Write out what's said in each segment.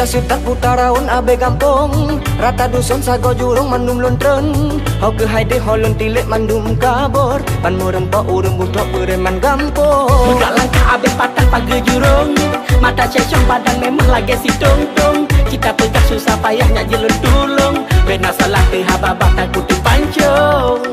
Lunja sutat putaraun abe gampong rata dusun sago jurung mandum lontren hau ke haide holon tilik mandum kabor pan murem pa urem butok bereman gampong Budak langkah abe patah pagi jurung mata cecong badan memang lagi si tong-tong kita pegang susah payahnya jelun tulung bena salah tehababah takut dipancung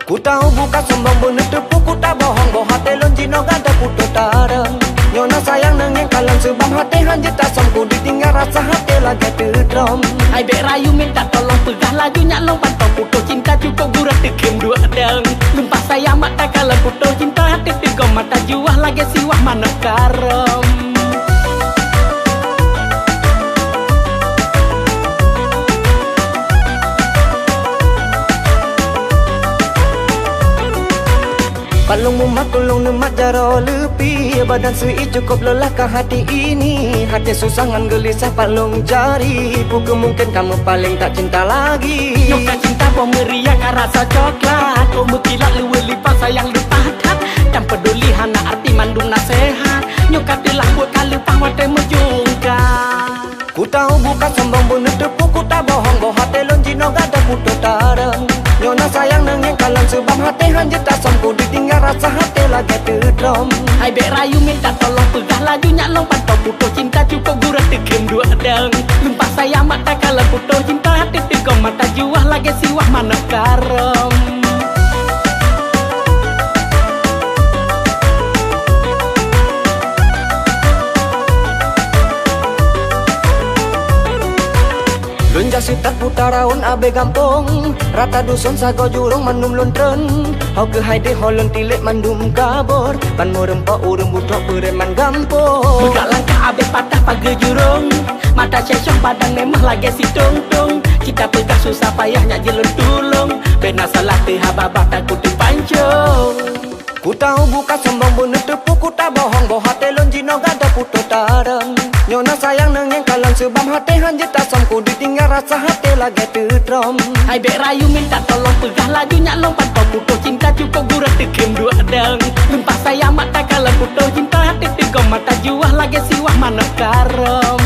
ku tahu buka sombong bener tepu ku tak bohong boh hati lon jino gada puto tareng nyona sayang nengeng kalan sebab hati hanjit asam ku ditinggal rasa hati lagi terdrom ai bek rayu minta tolong pegah laju nyalong pantau putus cinta cukup gurah tekem dua deng lumpah sayang mata kalan putus cinta hati tegom mata juah lagi siwah mana karom palung mumat tulung nemat jaro lepi badan sui cukup lelah ke hati ini hati susangan gelisah palung jari buku mungkin kamu paling tak cinta lagi nyoka cinta bom meriah kan rasa coklat kau berkilat luwe lipat sayang lipat tak dan peduli hana arti mandung nasihat nyoka telah buat kali pangwate menjungka ku tahu bukan sombong bener tepu ku tak bohong boh hati lon jino gada puto tareng nyona sayang nengeng kalan sebab hati hanjit asam ku ditinggal rasa hati lagi terdrom ai bek rayu minta tolong pegah laju nyalong pantau putus cinta cukup gurah tekem dua deng lumpah sayang mata kalan putus cinta hati tegom mata juah lagi siwah mana karom Lunja sutat putaraun abe gampong rata dusun sago jurung mandum lontren hau ke haide holon tilik mandum kabor pan murem pa urem butok bereman gampong budak langkah abe patah pagi jurung mata cecong badan memang lagi si tong-tong kita pegang susah payahnya jelun tulung bena salah tehababah takut dipancung ku tahu bukan sombong bener tepu ku tak bohong boh hati lon jino gada puto tareng nyona sayang nengeng kalan sebab hati hanjit asam ku ditinggal rasa hati lagi terdrom ai bek rayu minta tolong pegah laju nyalong pantau putus cinta cukup gurah tekem dua deng lumpah sayang mata kalan putus cinta hati tegom mata juah lagi siwah mana karom